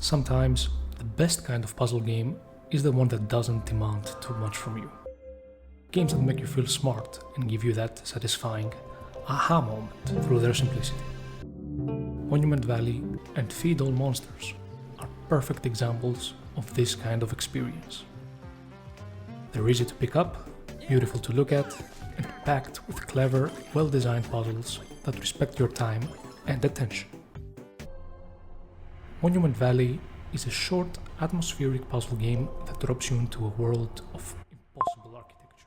Sometimes the best kind of puzzle game is the one that doesn't demand too much from you. Games that make you feel smart and give you that satisfying aha moment through their simplicity. Monument Valley and Feed All Monsters are perfect examples of this kind of experience. They're easy to pick up, beautiful to look at, and packed with clever, well-designed puzzles that respect your time and attention. Monument Valley is a short, atmospheric puzzle game that drops you into a world of impossible architecture.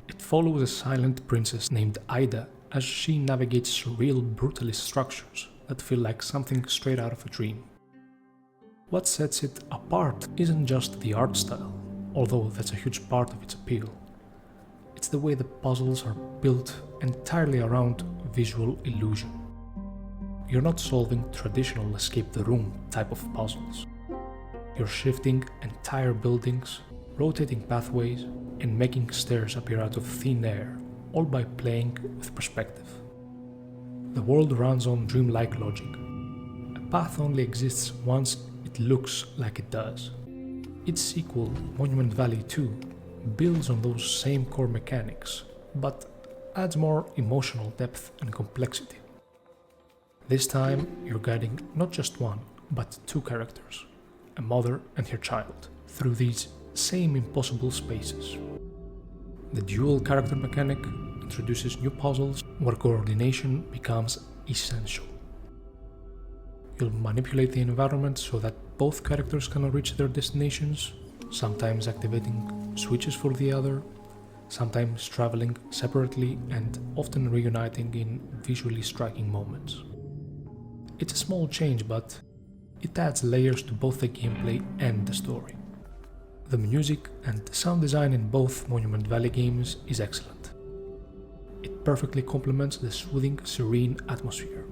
It follows a silent princess named Ida as she navigates surreal, brutalist structures that feel like something straight out of a dream. What sets it apart isn't just the art style, although that's a huge part of its appeal. It's the way the puzzles are built entirely around visual illusion. You're not solving traditional escape the room type of puzzles. You're shifting entire buildings, rotating pathways, and making stairs appear out of thin air, all by playing with perspective. The world runs on dreamlike logic. A path only exists once it looks like it does. Its sequel, Monument Valley 2, builds on those same core mechanics, but adds more emotional depth and complexity. This time, you're guiding not just one, but two characters, a mother and her child, through these same impossible spaces. The dual character mechanic introduces new puzzles where coordination becomes essential. You'll manipulate the environment so that both characters can reach their destinations, sometimes activating switches for the other, sometimes traveling separately and often reuniting in visually striking moments. It's a small change, but it adds layers to both the gameplay and the story. The music and sound design in both Monument Valley games is excellent. It perfectly complements the soothing, serene atmosphere.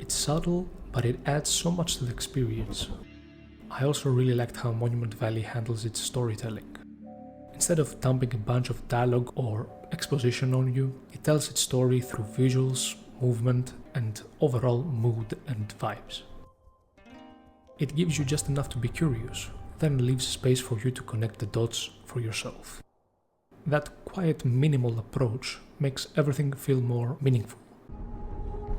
It's subtle, but it adds so much to the experience. I also really liked how Monument Valley handles its storytelling. Instead of dumping a bunch of dialogue or exposition on you, it tells its story through visuals, movement, and overall mood and vibes. It gives you just enough to be curious, then leaves space for you to connect the dots for yourself. That quiet, minimal approach makes everything feel more meaningful.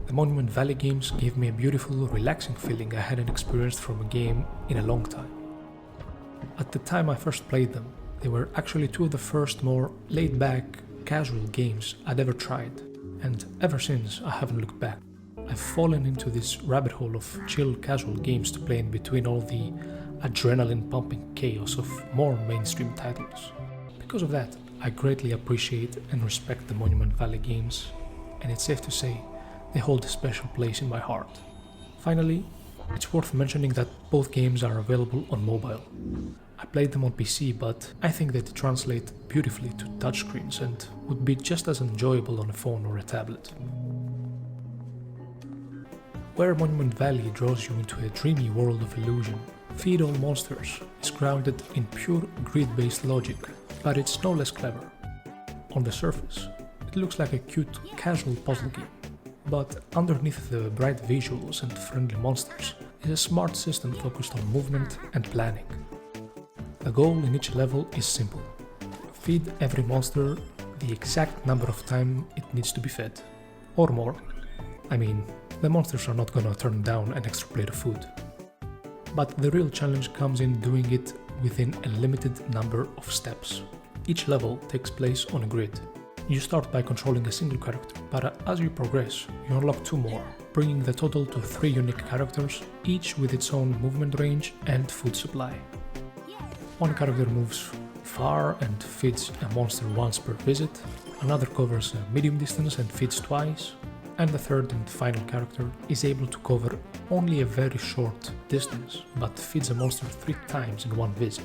The Monument Valley games gave me a beautiful, relaxing feeling I hadn't experienced from a game in a long time. At the time I first played them, they were actually two of the first more laid-back, casual games I'd ever tried, and ever since I haven't looked back. I've fallen into this rabbit hole of chill, casual games to play in between all the adrenaline-pumping chaos of more mainstream titles. Because of that, I greatly appreciate and respect the Monument Valley games, and it's safe to say they hold a special place in my heart. Finally, it's worth mentioning that both games are available on mobile. I played them on PC, but I think they translate beautifully to touchscreens and would be just as enjoyable on a phone or a tablet. Where Monument Valley draws you into a dreamy world of illusion, Feed All Monsters is grounded in pure grid-based logic, but it's no less clever. On the surface, it looks like a cute, casual puzzle game, but underneath the bright visuals and friendly monsters is a smart system focused on movement and planning. The goal in each level is simple: feed every monster the exact number of time it needs to be fed, or more. I mean, the monsters are not gonna turn down an extra plate of food. But the real challenge comes in doing it within a limited number of steps. Each level takes place on a grid. You start by controlling a single character, but as you progress, you unlock two more, bringing the total to 3 unique characters, each with its own movement range and food supply. One character moves far and feeds a monster once per visit, another covers a medium distance and feeds twice, and the third and final character is able to cover only a very short distance, but feeds a monster 3 times in one visit.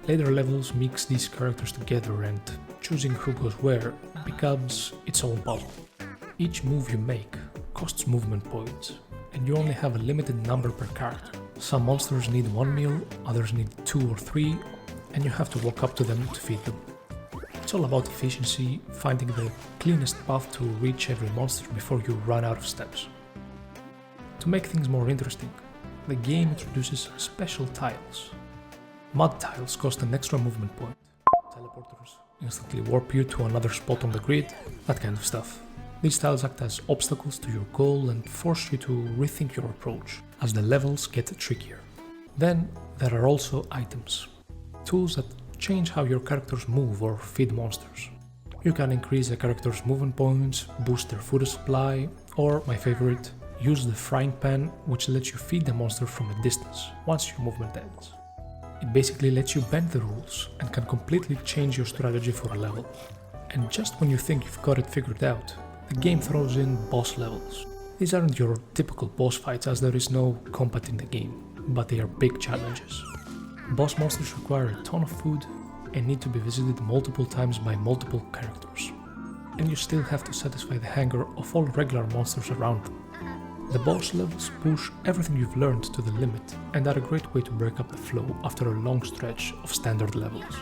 Later levels mix these characters together, and choosing who goes where becomes its own puzzle. Each move you make costs movement points, and you only have a limited number per character. Some monsters need 1 meal, others need 2 or 3, and you have to walk up to them to feed them. It's all about efficiency, finding the cleanest path to reach every monster before you run out of steps. To make things more interesting, the game introduces special tiles. Mud tiles cost an extra movement point. Teleporters instantly warp you to another spot on the grid, that kind of stuff. These tiles act as obstacles to your goal and force you to rethink your approach as the levels get trickier. Then there are also items, tools that change how your characters move or feed monsters. You can increase a character's movement points, boost their food supply, or, my favorite, use the frying pan, which lets you feed the monster from a distance once your movement ends. It basically lets you bend the rules and can completely change your strategy for a level. And just when you think you've got it figured out, the game throws in boss levels. These aren't your typical boss fights as there is no combat in the game, but they are big challenges. Boss monsters require a ton of food and need to be visited multiple times by multiple characters. And you still have to satisfy the hunger of all regular monsters around them. The boss levels push everything you've learned to the limit and are a great way to break up the flow after a long stretch of standard levels.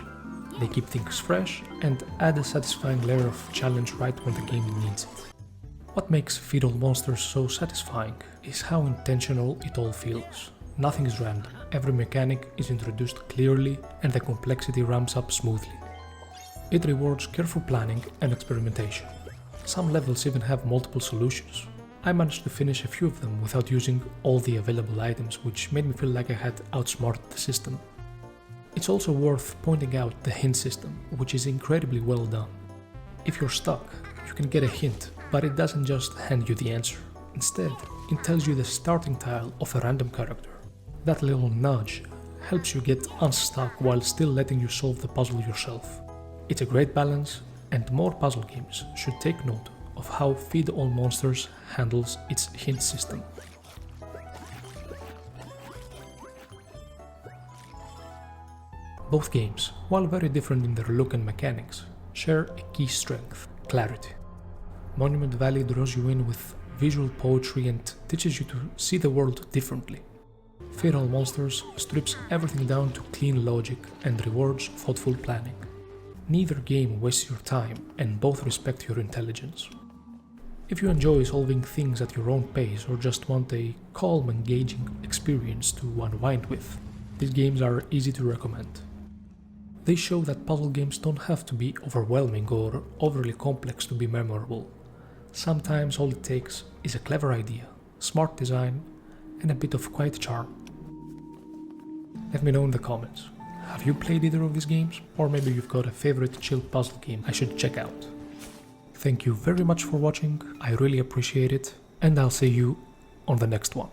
They keep things fresh and add a satisfying layer of challenge right when the game needs it. What makes Feed All Monsters so satisfying is how intentional it all feels. Nothing is random, every mechanic is introduced clearly and the complexity ramps up smoothly. It rewards careful planning and experimentation. Some levels even have multiple solutions. I managed to finish a few of them without using all the available items, which made me feel like I had outsmarted the system. It's also worth pointing out the hint system, which is incredibly well done. If you're stuck, you can get a hint, but it doesn't just hand you the answer. Instead, it tells you the starting tile of a random character. That little nudge helps you get unstuck while still letting you solve the puzzle yourself. It's a great balance, and more puzzle games should take note of how Feed All Monsters handles its hint system. Both games, while very different in their look and mechanics, share a key strength: clarity. Monument Valley draws you in with visual poetry and teaches you to see the world differently. Feed All Monsters strips everything down to clean logic and rewards thoughtful planning. Neither game wastes your time and both respect your intelligence. If you enjoy solving things at your own pace or just want a calm, engaging experience to unwind with, these games are easy to recommend. They show that puzzle games don't have to be overwhelming or overly complex to be memorable. Sometimes all it takes is a clever idea, smart design, and a bit of quiet charm. Let me know in the comments. Have you played either of these games? Or maybe you've got a favorite chill puzzle game I should check out. Thank you very much for watching, I really appreciate it, and I'll see you on the next one.